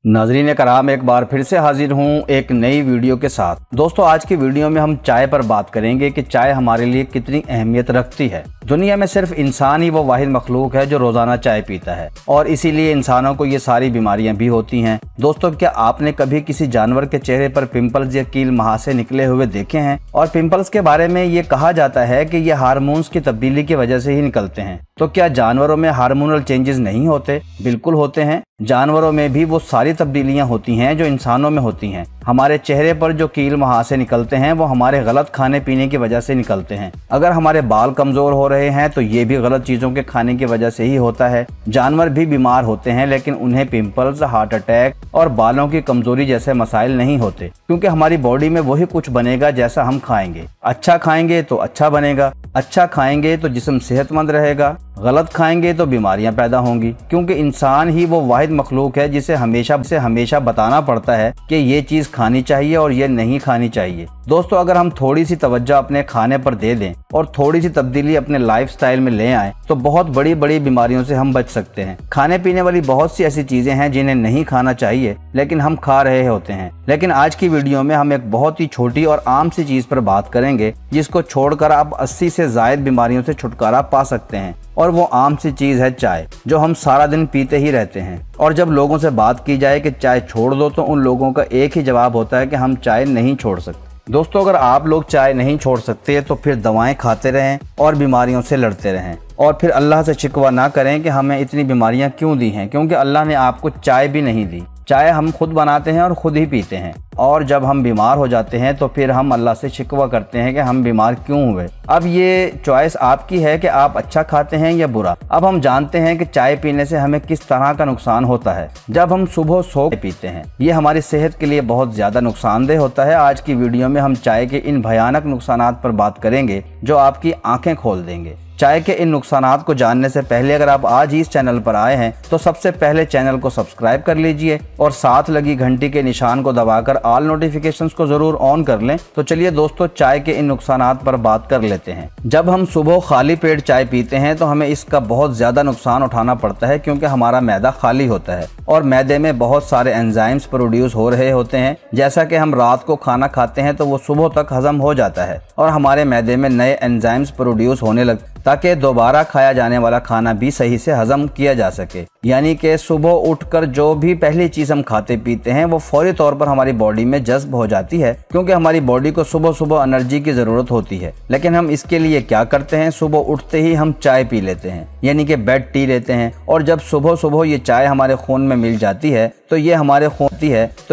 नाज़रीन कराम, एक बार फिर से हाजिर हूँ एक नई वीडियो के साथ। दोस्तों, आज की वीडियो में हम चाय पर बात करेंगे कि चाय हमारे लिए कितनी अहमियत रखती है। दुनिया में सिर्फ इंसान ही वो वाहिद मखलूक है जो रोजाना चाय पीता है और इसीलिए इंसानों को ये सारी बीमारियां भी होती हैं। दोस्तों, क्या आपने कभी किसी जानवर के चेहरे पर पिंपल्स या कील महासे निकले हुए देखे हैं? और पिंपल्स के बारे में ये कहा जाता है कि ये हार्मोन्स की तब्दीली की वजह से ही निकलते हैं। तो क्या जानवरों में हार्मोनल चेंजेस नहीं होते? बिल्कुल होते हैं। जानवरों में भी वो सारी तब्दीलियां होती हैं जो इंसानों में होती हैं। हमारे चेहरे पर जो कील महासे निकलते हैं वो हमारे गलत खाने पीने की वजह से निकलते हैं। अगर हमारे बाल कमजोर हो रहे हैं तो ये भी गलत चीजों के खाने की वजह से ही होता है। जानवर भी बीमार होते हैं लेकिन उन्हें पिंपल्स, हार्ट अटैक और बालों की कमजोरी जैसे मसाइल नहीं होते, क्योंकि हमारी बॉडी में वही कुछ बनेगा जैसा हम खाएंगे। अच्छा खाएंगे तो अच्छा बनेगा, अच्छा खाएंगे तो जिस्म सेहतमंद रहेगा, गलत खाएंगे तो बीमारियां पैदा होंगी, क्योंकि इंसान ही वो वाहिद मखलूक है जिसे हमेशा बताना पड़ता है कि ये चीज खानी चाहिए और ये नहीं खानी चाहिए। दोस्तों, अगर हम थोड़ी सी तवज्जो अपने खाने पर दे दें और थोड़ी सी तब्दीली अपने लाइफस्टाइल में ले आएं तो बहुत बड़ी बड़ी बीमारियों से हम बच सकते हैं। खाने पीने वाली बहुत सी ऐसी चीजें हैं जिन्हें नहीं खाना चाहिए लेकिन हम खा रहे होते हैं। लेकिन आज की वीडियो में हम एक बहुत ही छोटी और आम सी चीज पर बात करेंगे जिसको छोड़कर आप 80 से ज्यादा बीमारियों से छुटकारा पा सकते हैं। और वो आम सी चीज है चाय, जो हम सारा दिन पीते ही रहते हैं। और जब लोगों से बात की जाए कि चाय छोड़ दो तो उन लोगों का एक ही जवाब होता है कि हम चाय नहीं छोड़ सकते। दोस्तों, अगर आप लोग चाय नहीं छोड़ सकते तो फिर दवाएं खाते रहें और बीमारियों से लड़ते रहें और फिर अल्लाह से शिकवा ना करें कि हमें इतनी बीमारियां क्यों दी हैं, क्योंकि अल्लाह ने आपको चाय भी नहीं दी। चाय हम खुद बनाते हैं और खुद ही पीते हैं। और जब हम बीमार हो जाते हैं तो फिर हम अल्लाह से शिकवा करते हैं कि हम बीमार क्यों हुए। अब ये चॉइस आपकी है कि आप अच्छा खाते हैं या बुरा। अब हम जानते हैं कि चाय पीने से हमें किस तरह का नुकसान होता है। जब हम सुबह सो पीते हैं ये हमारी सेहत के लिए बहुत ज्यादा नुकसानदेह होता है। आज की वीडियो में हम चाय के इन भयानक नुकसानात पर बात करेंगे जो आपकी आंखें खोल देंगे। चाय के इन नुकसानात को जानने से पहले अगर आप आज ही इस चैनल पर आए हैं तो सबसे पहले चैनल को सब्सक्राइब कर लीजिए और साथ लगी घंटी के निशान को दबाकर ऑल नोटिफिकेशंस को जरूर ऑन कर लें। तो चलिए दोस्तों, चाय के इन नुकसानात पर बात कर लेते हैं। जब हम सुबह खाली पेट चाय पीते हैं तो हमें इसका बहुत ज्यादा नुकसान उठाना पड़ता है, क्योंकि हमारा मैदा खाली होता है और मैदे में बहुत सारे एंजाइम्स प्रोड्यूस हो रहे होते हैं। जैसा कि हम रात को खाना खाते हैं तो वो सुबह तक हजम हो जाता है और हमारे मैदे में नए एंजाइम्स प्रोड्यूस होने लगते ताकि दोबारा खाया जाने वाला खाना भी सही से हजम किया जा सके। यानी कि सुबह उठकर जो भी पहली चीज हम खाते पीते हैं वो फौरी तौर पर हमारी बॉडी में जज्ब हो जाती है, क्योंकि हमारी बॉडी को सुबह सुबह एनर्जी की जरूरत होती है। लेकिन हम इसके लिए क्या करते हैं, सुबह उठते ही हम चाय पी लेते हैं, यानी कि बेड टी लेते हैं। और जब सुबह सुबह ये चाय हमारे खून में मिल जाती है तो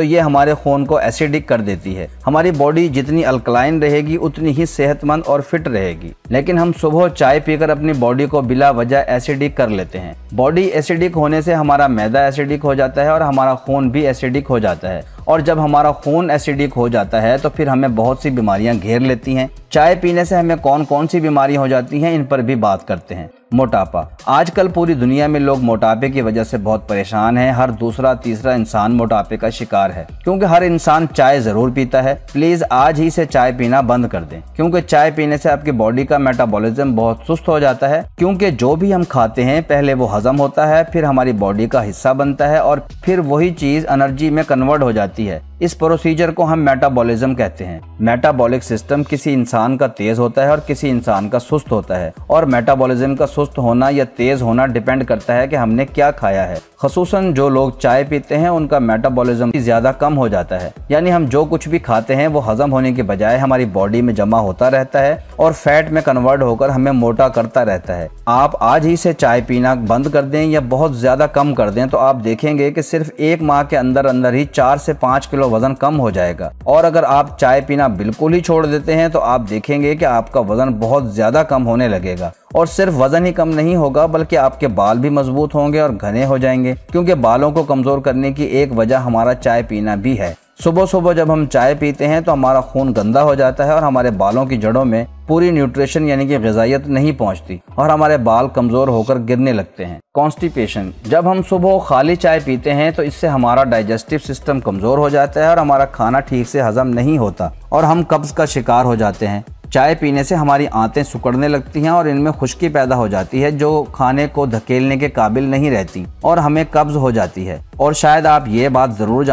ये हमारे खून को एसिडिक कर देती है। हमारी बॉडी जितनी अल्कलाइन रहेगी उतनी ही सेहतमंद और फिट रहेगी। लेकिन हम सुबह चाय पीकर अपनी बॉडी को बिला वजह एसिडिक कर लेते हैं। बॉडी एसिडिक होने से हमारा मैदा एसिडिक हो जाता है और हमारा खून भी एसिडिक हो जाता है। और जब हमारा खून एसिडिक हो जाता है तो फिर हमें बहुत सी बीमारियां घेर लेती हैं। चाय पीने से हमें कौन कौन सी बीमारियां हो जाती हैं इन पर भी बात करते हैं। मोटापा। आजकल पूरी दुनिया में लोग मोटापे की वजह से बहुत परेशान हैं। हर दूसरा तीसरा इंसान मोटापे का शिकार है, क्योंकि हर इंसान चाय जरूर पीता है। प्लीज आज ही से चाय पीना बंद कर दें, क्योंकि चाय पीने से आपकी बॉडी का मेटाबॉलिज्म बहुत सुस्त हो जाता है। क्योंकि जो भी हम खाते हैं पहले वो हजम होता है, फिर हमारी बॉडी का हिस्सा बनता है और फिर वही चीज एनर्जी में कन्वर्ट हो जाती है। इस प्रोसीजर को हम मेटाबॉलिज्म कहते हैं। मेटाबॉलिक सिस्टम किसी इंसान का तेज होता है और किसी इंसान का सुस्त होता है, और मेटाबॉलिज्म का सुस्त होना या तेज होना डिपेंड करता है कि हमने क्या खाया है। खसूसन जो लोग चाय पीते हैं उनका मेटाबॉलिज्म ज्यादा कम हो जाता है, यानी हम जो कुछ भी खाते हैं वो हजम होने के बजाय हमारी बॉडी में जमा होता रहता है और फैट में कन्वर्ट होकर हमें मोटा करता रहता है। आप आज ही से चाय पीना बंद कर दें या बहुत ज्यादा कम कर दें तो आप देखेंगे कि सिर्फ 1 माह के अंदर अंदर ही 4 से 5 किलो वजन कम हो जाएगा। और अगर आप चाय पीना बिल्कुल ही छोड़ देते हैं तो आप देखेंगे कि आपका वजन बहुत ज्यादा कम होने लगेगा। और सिर्फ वजन ही कम नहीं होगा बल्कि आपके बाल भी मजबूत होंगे और घने हो जाएंगे, क्योंकि बालों को कमजोर करने की एक वजह हमारा चाय पीना भी है। सुबह सुबह जब हम चाय पीते हैं तो हमारा खून गंदा हो जाता है और हमारे बालों की जड़ों में पूरी न्यूट्रिशन यानी कि ग़िज़ाइयत नहीं पहुंचती और हमारे बाल कमजोर होकर गिरने लगते हैं। कॉन्स्टिपेशन। जब हम सुबह खाली चाय पीते हैं तो इससे हमारा डाइजेस्टिव सिस्टम कमजोर हो जाता है और हमारा खाना ठीक से हजम नहीं होता और हम कब्ज का शिकार हो जाते हैं। चाय पीने से हमारी आंतें सिकुड़ने लगती हैं और इनमें खुश्की पैदा हो जाती है जो खाने को धकेलने के काबिल नहीं रहती और हमें कब्ज हो जाती है। और शायद आप ये बात जरूर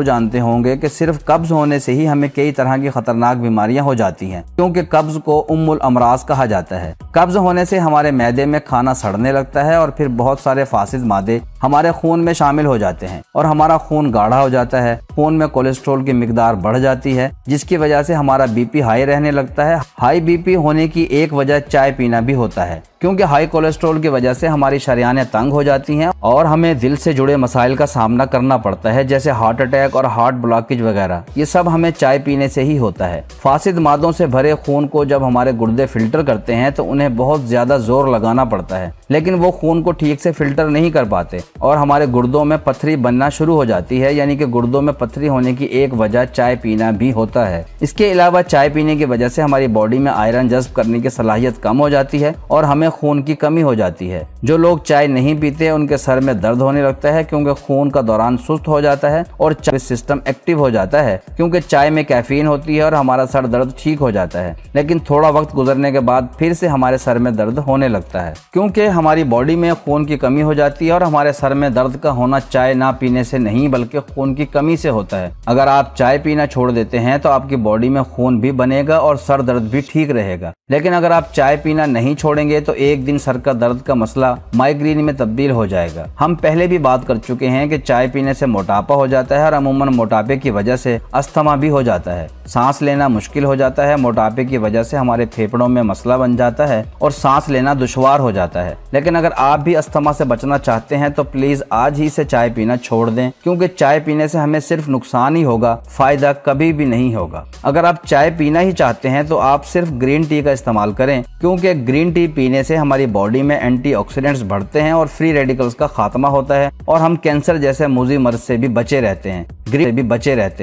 जानते होंगे कि सिर्फ कब्ज होने से ही हमें कई तरह की खतरनाक बीमारियां हो जाती हैं, क्योंकि कब्ज को उम्मुल अमराज कहा जाता है। कब्ज होने से हमारे मैदे में खाना सड़ने लगता है और फिर बहुत सारे फासिद मादे हमारे खून में शामिल हो जाते हैं और हमारा खून गाढ़ा हो जाता है। खून में कोलेस्ट्रॉल की मिकदार बढ़ जाती है, जिसकी वजह से हमारा बीपी हाई रहने लगता है। हाई बीपी होने की एक वजह चाय पीना भी होता है, क्योंकि हाई कोलेस्ट्रॉल की वजह से हमारी शरियानें तंग हो जाती हैं और हमें दिल से जुड़े मसाइल का सामना करना पड़ता है, जैसे हार्ट अटैक और हार्ट ब्लॉकेज वगैरह। ये सब हमें चाय पीने से ही होता है। फासिद मादों से भरे खून को जब हमारे गुर्दे फिल्टर करते हैं तो उन्हें बहुत ज्यादा जोर लगाना पड़ता है, लेकिन वो खून को ठीक से फिल्टर नहीं कर पाते और हमारे गुर्दों में पथरी बनना शुरू हो जाती है। यानी कि गुर्दों में पथरी होने की एक वजह चाय पीना भी होता है। इसके अलावा चाय पीने की वजह से हमारी बॉडी में आयरन जज्ब करने की सलाहियत कम हो जाती है और हमें खून की कमी हो जाती है। जो लोग चाय नहीं पीते उनके सर में दर्द होने लगता है, क्योंकि खून का दौरान सुस्त हो जाता है और चाय सिस्टम एक्टिव हो जाता है, क्योंकि चाय में कैफीन होती है और हमारा सर दर्द ठीक हो जाता है। लेकिन थोड़ा वक्त गुजरने के बाद फिर से हमारे सर में दर्द होने लगता है, क्योंकि हमारी बॉडी में खून की कमी हो जाती है और हमारे सर में दर्द का होना चाय ना पीने से नहीं बल्कि खून की कमी से होता है। अगर आप चाय पीना छोड़ देते हैं तो आपकी बॉडी में खून भी बनेगा और सर दर्द भी ठीक रहेगा। लेकिन अगर आप चाय पीना नहीं छोड़ेंगे तो एक दिन सर का दर्द का मसला माइग्रेन में तब्दील हो जाएगा। हम पहले भी बात कर चुके हैं कि चाय पीने से मोटापा हो जाता है और अमूमन मोटापे की वजह से अस्थमा भी हो जाता है। सांस लेना मुश्किल हो जाता है। मोटापे की वजह से हमारे फेफड़ों में मसला बन जाता है और सांस लेना दुश्वार हो जाता है। लेकिन अगर आप भी अस्थमा से बचना चाहते हैं तो प्लीज आज ही से चाय पीना छोड़ दें, क्योंकि चाय पीने से हमें सिर्फ नुकसान ही होगा, फायदा कभी भी नहीं होगा। अगर आप चाय पीना ही चाहते हैं तो आप सिर्फ ग्रीन टी का इस्तेमाल करें, क्योंकि ग्रीन टी पीने से हमारी बॉडी में एंटीऑक्सीडेंट्स बढ़ते हैं और फ्री रेडिकल्स का खात्मा होता है और हम कैंसर जैसे मुज़ी मर्ज से भी बचे रहते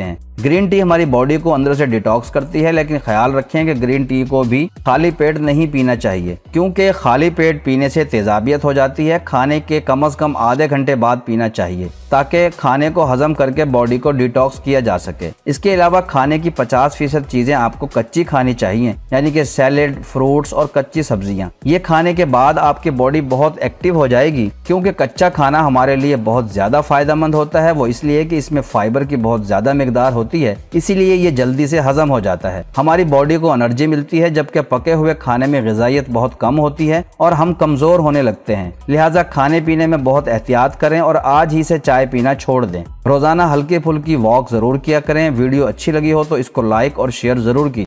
हैं। ग्रीन टी हमारी बॉडी को अंदर से डिटॉक्स करती है, लेकिन ख्याल रखें कि ग्रीन टी को भी खाली पेट नहीं पीना चाहिए, क्योंकि खाली पेट पीने से तेजाबियत हो जाती है। खाने के कम से कम आधे घंटे बाद पीना चाहिए, ताकि खाने को हजम करके बॉडी को डिटॉक्स किया जा सके। इसके अलावा खाने की 50% चीजें आपको कच्ची खानी चाहिए, यानी कि सैलेड, फ्रूट्स और कच्ची सब्जियां। ये खाने के बाद आपकी बॉडी बहुत एक्टिव हो जाएगी, क्योंकि कच्चा खाना हमारे लिए बहुत ज्यादा फायदेमंद होता है। वो इसलिए कि इसमें फाइबर की बहुत ज्यादा मिकदार होती है, इसीलिए ये जल्दी से हजम हो जाता है। हमारी बॉडी को एनर्जी मिलती है, जबकि पके हुए खाने में ग़िज़ाइयत बहुत कम होती है और हम कमजोर होने लगते हैं। लिहाजा खाने पीने में बहुत एहतियात करें और आज ही से चाय पीना छोड़ दें। रोजाना हल्की फुल्की वॉक जरूर किया करें। वीडियो अच्छी लगी हो तो इसको लाइक और शेयर जरूर कीजिए।